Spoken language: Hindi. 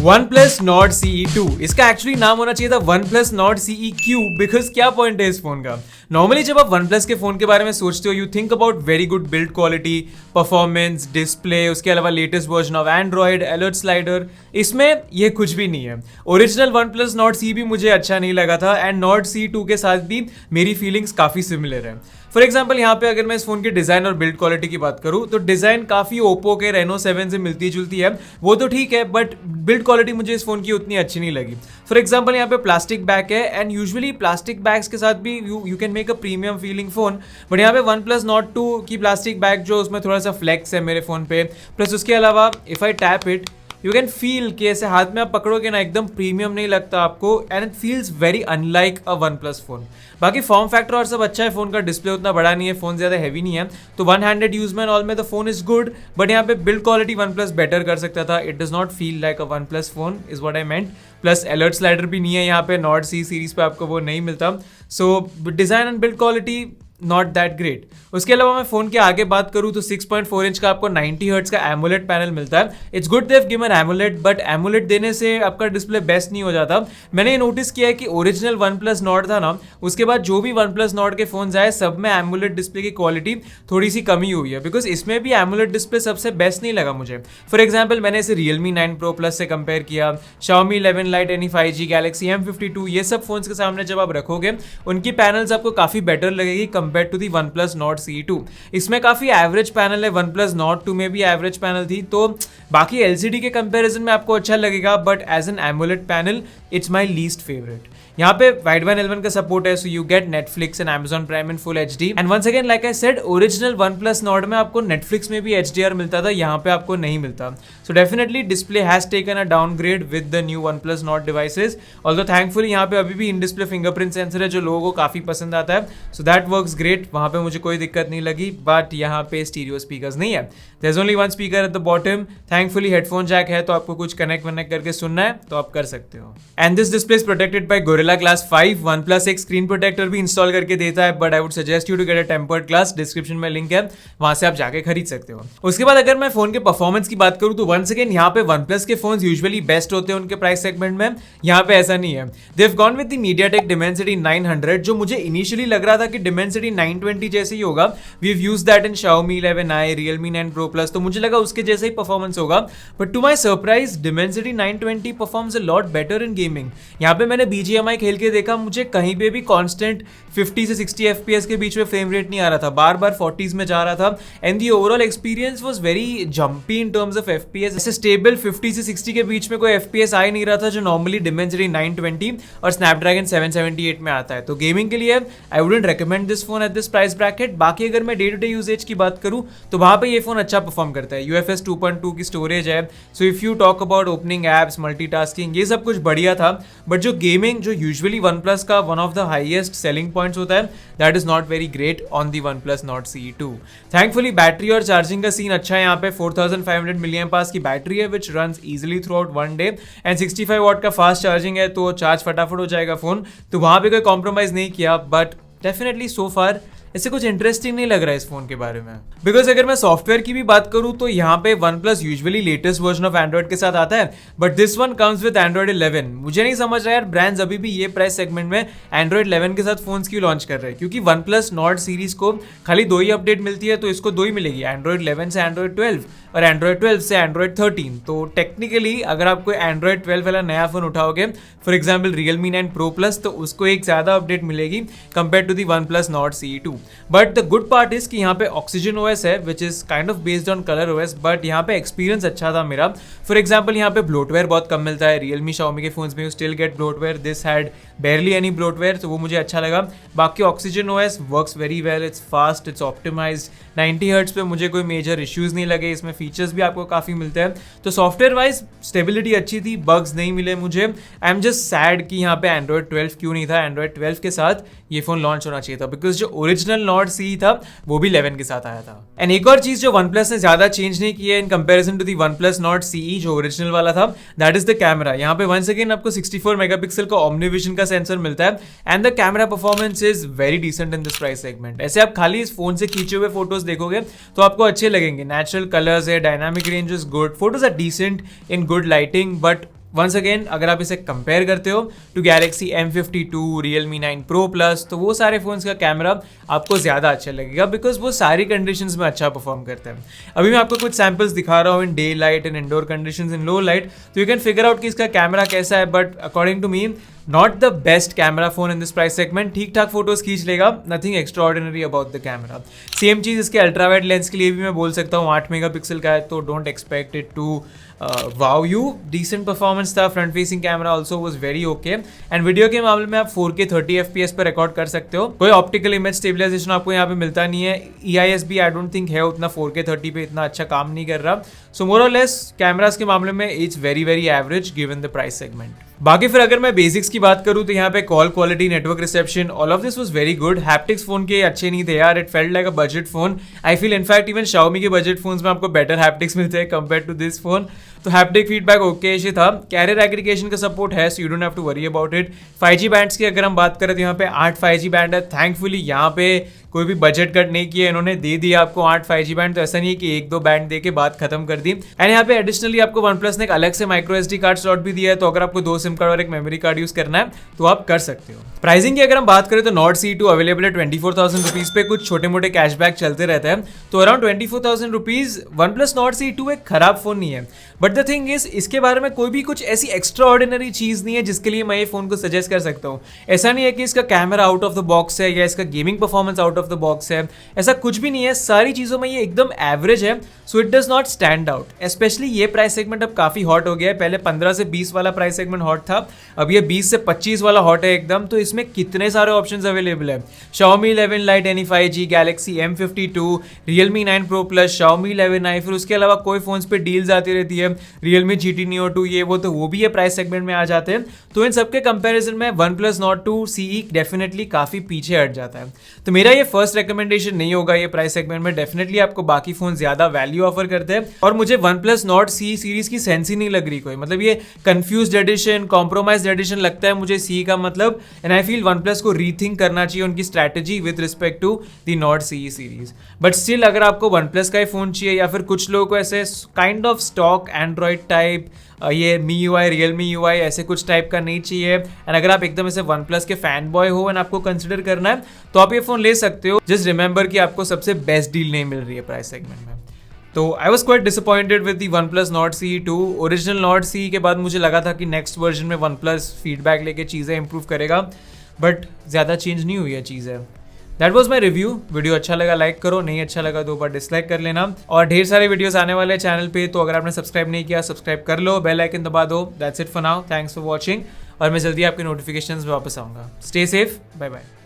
OnePlus Nord CE2, इसका एक्चुअली नाम होना चाहिए था OnePlus Nord CE-Q, बिकॉज क्या पॉइंट है इस फोन का। नॉर्मली जब आप OnePlus के फोन के बारे में सोचते हो, you think about very good build quality, performance, display, उसके अलावा latest version of Android, alert slider. इसमें ये कुछ भी नहीं है। ओरिजिनल OnePlus Nord CE भी मुझे अच्छा नहीं लगा था, एंड Nord CE2 के साथ भी मेरी फीलिंग्स काफी सिमिलर है। फॉर एग्जाम्पल यहाँ पे अगर मैं इस फोन के डिजाइन और बिल्ड क्वालिटी की बात करूँ तो डिजाइन काफी ओप्पो के Reno 7 से मिलती जुलती है, वो तो ठीक है, बट बिल्ड क्वालिटी मुझे इस फोन की उतनी अच्छी नहीं लगी। फॉर एग्जाम्पल यहाँ पे प्लास्टिक बैक है, एंड यूजुअली प्लास्टिक बैग्स के साथ भी you can make a premium feeling phone, but यहाँ पे OnePlus Nord 2 की प्लास्टिक बैग जो उसमें थोड़ा सा फ्लेक्स है मेरे फोन पे, प्लस उसके अलावा if I tap it you can feel कि ऐसे हाथ में आप पकड़ोगे ना, एकदम प्रीमियम नहीं लगता आपको, and it feels very unlike a OnePlus phone. बाकी फॉर्म फैक्टर और सब अच्छा है, फोन का डिस्प्ले उतना बड़ा नहीं है, फोन ज्यादा हैवी नहीं है, तो वन हैंडेड यूज में ऑल में the phone is good, but यहाँ पे बिल्ड क्वालिटी OnePlus बेटर कर सकता था। It does not feel like a OnePlus phone is what I meant. Plus alert slider भी नहीं है यहाँ पे, Nord C सीरीज पे आपको वो नहीं मिलता। So design and build quality not that great. उसके अलावा मैं फोन के आगे बात करूं तो 6.4 इंच का आपको 90 हर्ट्ज का एमोलेड पैनल मिलता है। It's good they've given AMOLED, but AMOLED देने से आपका डिस्प्ले बेस्ट नहीं हो जाता। मैंने ये नोटिस किया है कि ओरिजिनल OnePlus Nord था ना, उसके बाद जो भी OnePlus Nord के फोन आए सब में एमोलेड डिस्प्ले की क्वालिटी थोड़ी सी कमी हुई है, बिकॉज इसमें भी एमोलेड डिस्प्ले सबसे बेस्ट नहीं लगा मुझे। फॉर एग्जाम्पल मैंने इसे Realme 9 Pro Plus से कंपेयर किया, Xiaomi 11 Lite, Any 5G, Galaxy M52, ये सब फोन्स के सामने जब आप रखोगे उनकी पैनल्स आपको काफी बेटर लगेगी compare to the OnePlus Nord CE2। इसमें काफी एवरेज पैनल है, OnePlus Nord 2 में भी एवरेज पैनल थी, तो बाकी LCD के कंपैरिजन में आपको अच्छा लगेगा, but as an AMOLED panel it's my least favourite. यहाँ पे वाइड L1 का सपोर्ट है, so you get Netflix and Amazon Prime in full HD, and once again like I said, original OnePlus Nord में आपको Netflix में भी HDR मिलता था, यहाँ पे आपको नहीं मिलता। So definitely display has taken a downgrade with the new OnePlus Nord devices, although thankfully यहाँ पे अभी भी इन डिस्प्ले फिंगरप्रिंट सेंसर है जो लोगों को काफी पसंद आता है, सो दैट वर्क्स ग्रेट, वहाँ पे मुझे कोई दिक्कत नहीं लगी। बट यहाँ पे स्टीरियो स्पीकर्स नहीं है, there is only one speaker at the bottom. Thankfully headphone jack है, तो आपको कुछ कनेक्ट करके सुनना है तो आप कर सकते हो। And this display is protected by Gorilla Glass 5। OnePlus एक स्क्रीन प्रोटेक्टर भी इंस्टॉल करके देता है, but I would suggest you to get a tempered glass, description में लिंक है, वहां से आप जाके खरीद सकते हो। उसके बाद अगर मैं फोन के परफॉर्मेंस की बात करूं तो वंस अगेन यहाँ पे OnePlus के फोन यूजुअली बेस्ट होते हैं उनके प्राइस सेगमेंट में, यहाँ पे ऐसा नहीं है। They have gone with the MediaTek Dimensity 900, जो मुझे इनिशियली लग रहा था कि Dimensity 920 जैसे ही होगा। We have used that in Xiaomi 11i, Realme 9 Pro Plus, तो मुझे लगा उसके जैसे ही परफॉर्मेंस होगा, but to my surprise Dimensity 920 performs a lot better in gaming. यहाँ पे मैंने BGMI खेल के देखा, मुझे कहीं पे भी कांस्टेंट 50 से 60 FPS के बीच में फ्रेम रेट नहीं आ रहा था, बार बार 40s में जा रहा था, and the overall experience was very jumpy in terms of FPS। ऐसे स्टेबल 50 से 60 के बीच में कोई FPS आ ही नहीं रहा था, जो नॉर्मली Dimensity 920 और Snapdragon 778 में आता है। तो गेमिंग के लिए I wouldn't recommend this phone at this price bracket. बाकी अगर मैं डे टू डे यूजेज की बात करूं तो वहां पे ये फोन अच्छा परफॉर्म करता है। UFS 2.2 की स्टोरेज है, so if you talk about opening apps, multitasking, ये सब कुछ बढ़िया था, बट जो गेमिंग, जो यूजुअली OnePlus का one of the highest selling points होता है, that is not very great on the OnePlus Nord CE2। Thankfully battery और चार्जिंग का सीन अच्छा है, यहाँ पे 4500 mAh की बैटरी है विच runs easily through out one day, and 65 वाट का फास्ट चार्जिंग है, तो चार्ज फटाफट हो जाएगा फोन, तो वहां पे कोई कॉम्प्रोमाइज नहीं किया। बट डेफिनेटली सो फार इससे कुछ इंटरेस्टिंग नहीं लग रहा है इस फोन के बारे में। बिकॉज अगर मैं सॉफ्टवेयर की भी बात करूं तो यहाँ पे OnePlus usually latest version of Android के साथ आता है, but this one comes with Android 11। मुझे नहीं समझ रहा यार, ब्रांड्स अभी भी ये प्राइस सेगमेंट में Android 11 के साथ फोन्स क्यों लॉन्च कर रहे हैं, क्योंकि OnePlus Nord सीरीज को खाली 2 ही अपडेट मिलती है, तो इसको 2 ही मिलेगी, Android 11 से Android 12 और Android 12 से Android 13। तो टेक्निकली अगर आप कोई Android 12 वाला नया फोन उठाओगे, for example Realme 9 Pro Plus, तो उसको एक ज्यादा अपडेट मिलेगी compare to the OnePlus Nord CE2। But the good part is कि यहाँ पे Oxygen OS है which is kind of based on colour OS, बट यहाँ पे एक्सपीरियंस अच्छा था मेरा। फॉर एग्जाम्पल यहाँ पे ब्लोटवेयर बहुत कम मिलता है, Realme Xiaomi के फोन्स में you still get bloatware, this had barely any bloatware, तो वो मुझे अच्छा लगा। बाकी Oxygen OS works very well, it's fast, it's optimised, 90 hertz पे मुझे कोई मेजर इश्यूज नहीं लगे, इसमें फीचर्स भी आपको काफी मिलते हैं, तो सॉफ्टवेयर वाइज स्टेबिलिटी अच्छी थी, बग्स नहीं मिले मुझे। आई एम जस्ट सैड कि यहाँ पे Android 12 क्यों नहीं था। Android 12 के साथ ये फोन लॉन्च होना चाहिए था, बिकॉज जो ओरिजिनल Nord CE था वो भी 11 के साथ आया था। एंड एक और चीज जो OnePlus ने ज्यादा चेंज नहीं की है in comparison to the OnePlus Nord CE जो ओरिजिनल वाला था, दैट इज द कैमरा। यहाँ पे वंस अगेन आपको 64 मेगापिक्सल का Omnivision का सेंसर मिलता है, and the camera performance is very decent in this price segment. ऐसे आप खाली इस फोन से खींचे हुए फोटोज देखोगे तो आपको अच्छे लगेंगे, नेचुरल कलर्स है, dynamic range is good, photos are decent in good lighting, but once again अगर आप इसे कंपेयर करते हो to Galaxy M52, Realme 9 Pro Plus, तो वो सारे फोन्स का कैमरा आपको ज़्यादा अच्छा लगेगा बिकॉज वो सारी कंडीशंस में अच्छा परफॉर्म करते हैं। अभी मैं आपको कुछ सैम्पल्स दिखा रहा हूँ in daylight, in indoor conditions, in low light, तो यू कैन फिगर आउट कि इसका कैमरा कैसा है। But according to me not the best camera phone in this price segment. ठीक ठाक फोटोज खींच लेगा, nothing extraordinary about the camera. Same चीज़ इसके अल्ट्रा वाइड लेंस के लिए भी मैं बोल सकता हूँ, 8 मेगापिक्सल का है, तो don't expect it to wow you. Decent performance था, front facing camera also was very okay, and video के मामले में आप 4K 30 FPS पर रिकॉर्ड कर सकते हो। कोई ऑप्टिकल इमेज स्टेबलाइजेशन आपको यहाँ पे मिलता नहीं है। EIS भी आई डोंट थिंक है उतना 4K 30 पे इतना अच्छा काम नहीं कर रहा। सो मोर और लेस कैमरास के मामले में it's very very average given the price segment. बाकी फिर अगर मैं बेसिक्स की बात करूं तो यहाँ पे call quality, network reception, all of this was very good. Haptics phone के अच्छे नहीं थे यार, it felt like a budget phone. I feel in fact even Xiaomi के बजट फोन्स में आपको बेटर हैप्टिक्स मिलते हैं कंपेयर टू दिस फोन। तो हैप्टिक फीडबैक ओके ही था। कैरियर एग्रीगेशन का सपोर्ट है, so you don't have to worry about it. 5G bands की अगर हम बात करें तो यहाँ पे 8 5G बैंड है। थैंकफुली यहाँ पे कोई भी बजट कट नहीं किया, इन्होंने दे दिया आपको 8 5G बैंड, तो ऐसा नहीं है कि 1-2 बैंड दे के बात खत्म कर दी। एंड यहाँ पे एडिशनली आपको OnePlus ने एक अलग से माइक्रो SD कार्ड स्लॉट भी दिया है, तो अगर आपको 2 सिम कार्ड और एक मेमोरी कार्ड यूज करना है तो आप कर सकते हो। प्राइसिंग की अगर हम बात करें तो Nord CE2 अवेलेबल है 24,000 रुपीज पे, कुछ छोटे मोटे कैशबैक चलते रहते हैं, तो around 24,000 rupees OnePlus Nord CE2 एक खराब फोन नहीं है। बट द थिंग इज इसके बारे में कोई भी कुछ ऐसी एक्स्ट्रा ऑर्डिनरी चीज नहीं है जिसके लिए मैं ये फोन को सजेस्ट कर सकता हूँ। ऐसा नहीं है कि इसका camera out of the box है या इसका gaming performance out of the box है, ऐसा कुछ भी नहीं है। सारी चीजों में ये एकदम एवरेज है, so it does not stand out. Specially ये प्राइस सेगमेंट अब काफी हॉट हो गया है। पहले 15 से 20 वाला प्राइस सेगमेंट हॉट था, अब ये 20 से 25 वाला हॉट है एकदम। तो इसमें कितने सारे ऑप्शंस अवेलेबल है। Xiaomi 11 Lite Any 5G, Galaxy M52, Realme 9 Pro Plus, Xiaomi 11i, फिर उसके अलावा कोई फोन्स पे डील्स आती रहती है, Realme GT Neo 2, ये वो, तो वो भी ये प्राइस सेगमेंट में आ जाते हैं। तो इन सबके कंपैरिजन में OnePlus Nord 2 CE डेफिनेटली काफी पीछे हट जाता है। तो मेरा ये फर्स्ट रिकमेंडेशन नहीं होगा ये प्राइस सेगमेंट में। डेफिनेटली आपको बाकी फोन ज्यादा वैल्यू ऑफर करते हैं, और मुझे OnePlus Nord CE सीरीज की सेंस ही नहीं लग रही कोई। मतलब ये कंफ्यूज्ड एडिशन, कॉम्प्रोमाइज्ड एडिशन लगता है मुझे CE का मतलब। एंड आई फील OnePlus को रीथिंक करना चाहिए उनकी strategy with respect to the Nord CE series. But still अगर आपको OnePlus का ही फोन चाहिए, या फिर कुछ लोगों को ऐसे kind of stock Android type, ये MIUI, Realme UI ऐसे कुछ टाइप का नहीं चाहिए, एंड अगर आप एकदम ऐसे OnePlus के फैन बॉय हो एंड आपको कंसिडर करना है, तो आप ये फोन ले सकते हो। जस्ट रिमेंबर कि आपको सबसे बेस्ट डील नहीं मिल रही है प्राइस सेगमेंट में। तो I was quite disappointed with the OnePlus Nord CE2। Original Nord CE के बाद मुझे लगा था कि नेक्स्ट वर्जन में OnePlus फीडबैक लेके चीज़ें इंप्रूव करेगा, बट ज़्यादा चेंज नहीं हुई है चीज़ें। That was my review. Video अच्छा लगा लाइक करो, नहीं अच्छा लगा 2 बार डिसलाइक कर लेना। और ढेर सारे वीडियोस आने वाले चैनल पे, तो अगर आपने सब्सक्राइब नहीं किया सब्सक्राइब कर लो, बेल आइकन दबा दो। That's it for now, thanks for watching, और मैं जल्दी आपके नोटिफिकेशंस में वापस आऊँगा। Stay safe, bye bye.